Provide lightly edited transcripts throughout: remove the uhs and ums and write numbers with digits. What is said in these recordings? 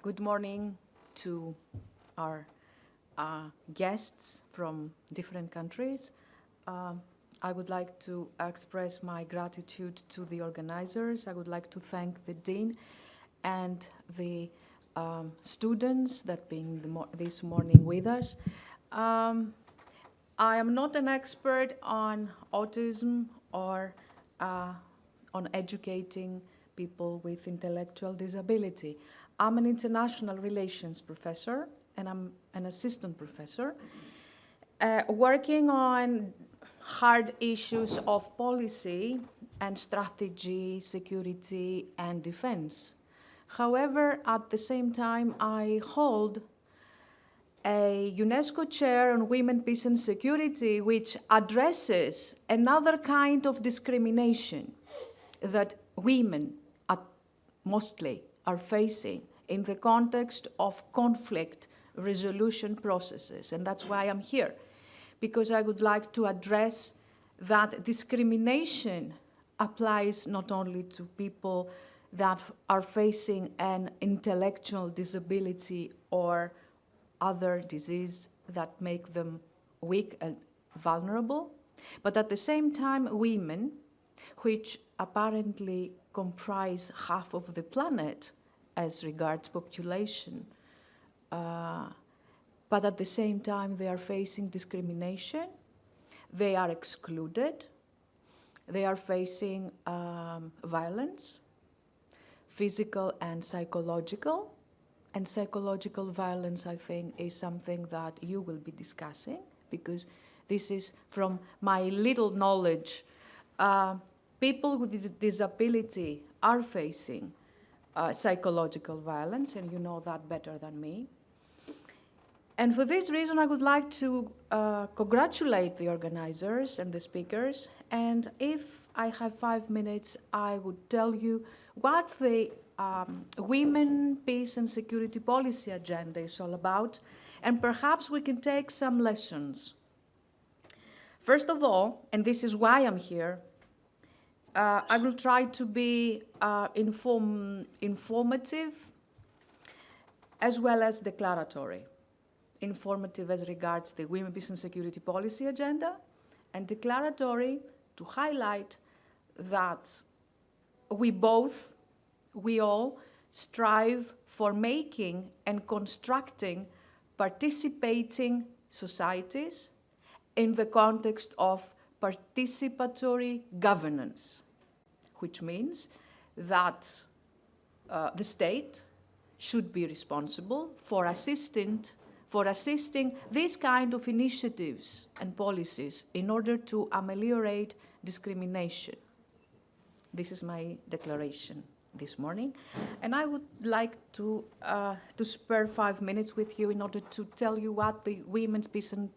Good morning to our guests from different countries. I would like to express my gratitude to the organizers. I would like to thank the Dean and the students that being this morning with us. I am not an expert on autism or on educating people with intellectual disability. I'm an international relations professor, and I'm an assistant professor, working on hard issues of policy and strategy, security, and defense. However, at the same time, I hold a UNESCO chair on women, peace, and security, which addresses another kind of discrimination that women mostly are facing in the context of conflict resolution processes. And that's why I'm here, because I would like to address that discrimination applies not only to people that are facing an intellectual disability or other disease that make them weak and vulnerable, but at the same time, women, which apparently comprise half of the planet as regards population, but at the same time, they are facing discrimination, they are excluded, they are facing violence, physical and psychological. And psychological violence, I think, is something that you will be discussing, because this is from my little knowledge. People with disability are facing psychological violence, and you know that better than me. And for this reason, I would like to congratulate the organizers and the speakers. And if I have 5 minutes, I would tell you what the Women, Peace and Security Policy agenda is all about, and perhaps we can take some lessons. First of all, and this is why I'm here, I will try to be informative as well as declaratory. Informative as regards the Women, Peace and Security Policy agenda, and declaratory to highlight that we all strive for making and constructing participating societies in the context of participatory governance, which means that the state should be responsible for assisting these kind of initiatives and policies in order to ameliorate discrimination. This is my declaration this morning, and I would like to spare 5 minutes with you in order to tell you what the Women's Peace and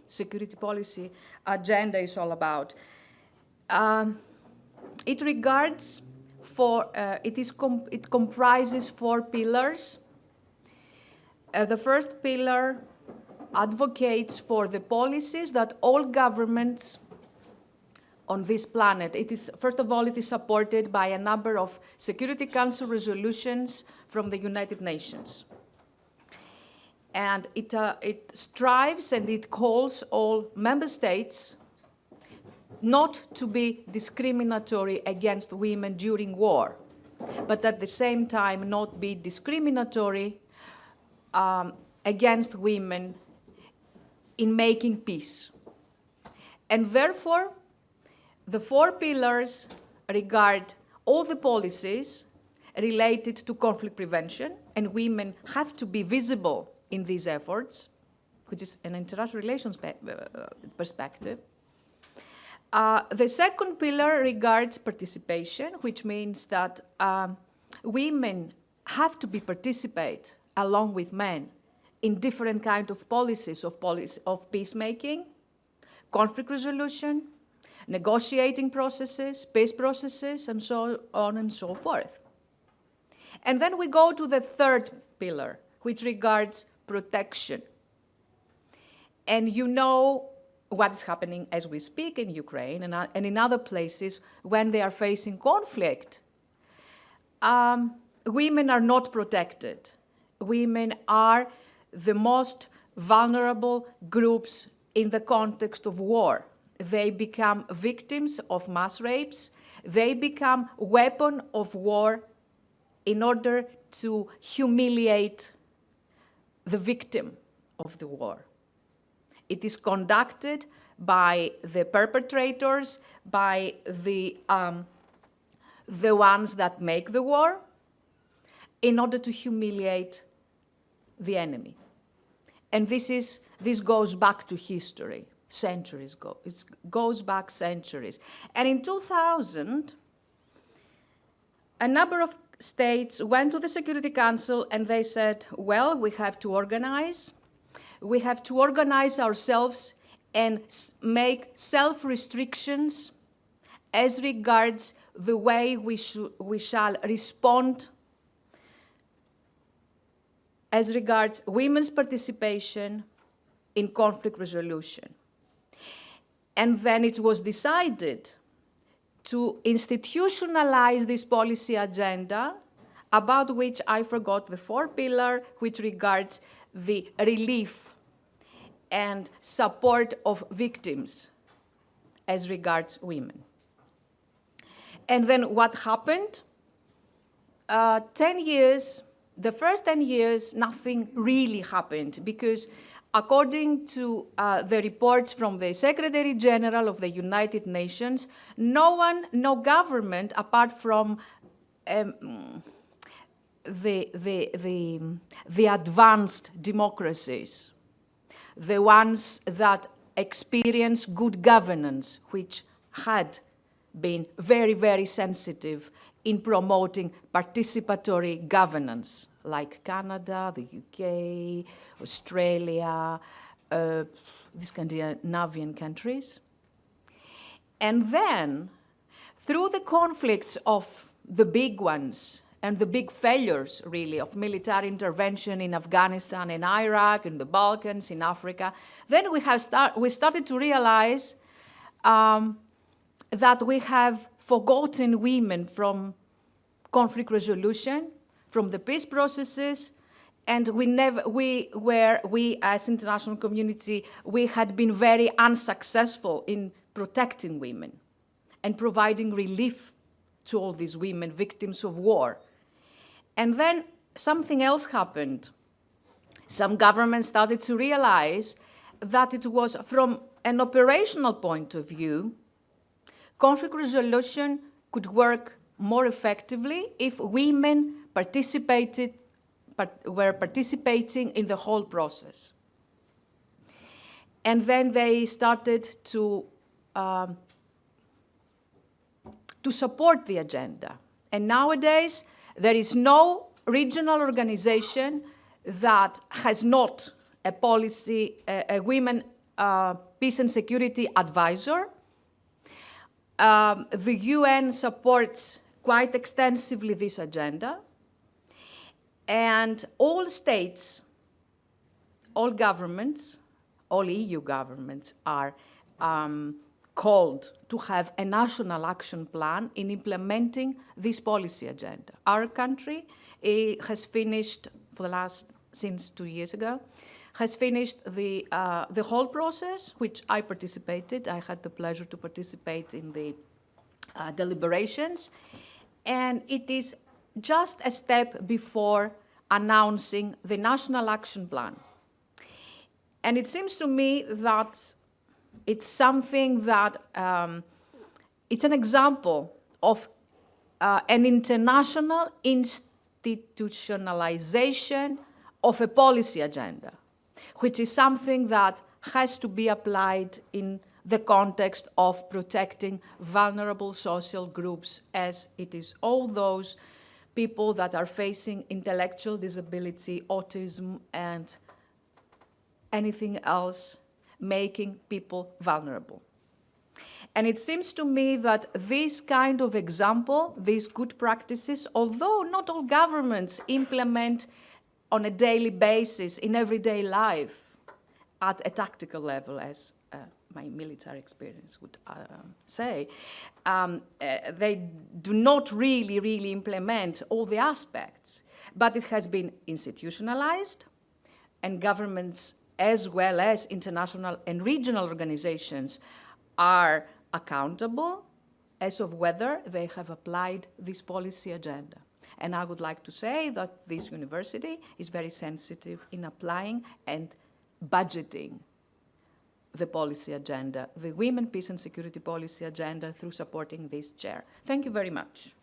Security Policy agenda is all about. It comprises 4 pillars. The first pillar advocates for the policies that all governments on this planet. First of all, it is supported by a number of Security Council resolutions from the United Nations. And it strives and it calls all member states not to be discriminatory against women during war, but at the same time not be discriminatory against women in making peace. And therefore, the 4 pillars regard all the policies related to conflict prevention, and women have to be visible in these efforts, which is an international relations perspective. The second pillar regards participation, which means that women have to participate along with men in different kinds of policies of peacemaking, conflict resolution, negotiating processes, peace processes, and so on and so forth. And then we go to the third pillar, which regards protection. And you know what's happening as we speak in Ukraine and in other places when they are facing conflict. Women are not protected. women are the most vulnerable groups in the context of war. They become victims of mass rapes. They become weapon of war in order to humiliate the victim of the war. It is conducted by the perpetrators, by the ones that make the war, in order to humiliate the enemy. And this goes back to history, centuries ago. It goes back centuries. And in 2000, a number of states went to the Security Council and they said, well, we have to organize. We have to organize ourselves and make self-restrictions as regards the way we shall respond as regards women's participation in conflict resolution. And then it was decided to institutionalize this policy agenda, about which I forgot the fourth pillar, which regards the relief and support of victims as regards women. And then what happened? 10 years, the first 10 years, nothing really happened, because according to the reports from the Secretary General of the United Nations, no government, apart from the advanced democracies, the ones that experience good governance, which had been very, very sensitive in promoting participatory governance, like Canada, the UK, Australia, the Scandinavian countries. And then, through the conflicts of the big ones, and the big failures, really, of military intervention in Afghanistan and Iraq, in the Balkans, in Africa, then we started to realize that we have forgotten women from conflict resolution, from the peace processes, and we as international community, we had been very unsuccessful in protecting women and providing relief to all these women, victims of war. And then something else happened. Some governments started to realize that it was, from an operational point of view, conflict resolution could work more effectively if women were participating in the whole process. And then they started to support the agenda. And nowadays, there is no regional organization that has not a policy, a women peace and security advisor. The UN supports quite extensively this agenda. And all states, all governments, all EU governments are called to have a national action plan in implementing this policy agenda. Our country has finished, since 2 years ago, has finished the whole process, which I participated. I had the pleasure to participate in the deliberations. And it is just a step before announcing the National Action Plan. And it seems to me that it's something that, it's an example of an international institutionalization of a policy agenda, which is something that has to be applied in the context of protecting vulnerable social groups, as it is all those people that are facing intellectual disability, autism, and anything else making people vulnerable. And it seems to me that this kind of example, these good practices, although not all governments implement on a daily basis in everyday life at a tactical level, as my military experience would say, they do not really implement all the aspects, but it has been institutionalized, and governments as well as international and regional organizations are accountable as of whether they have applied this policy agenda. And I would like to say that this university is very sensitive in applying and budgeting the policy agenda, the Women, Peace and Security Policy agenda, through supporting this chair. Thank you very much.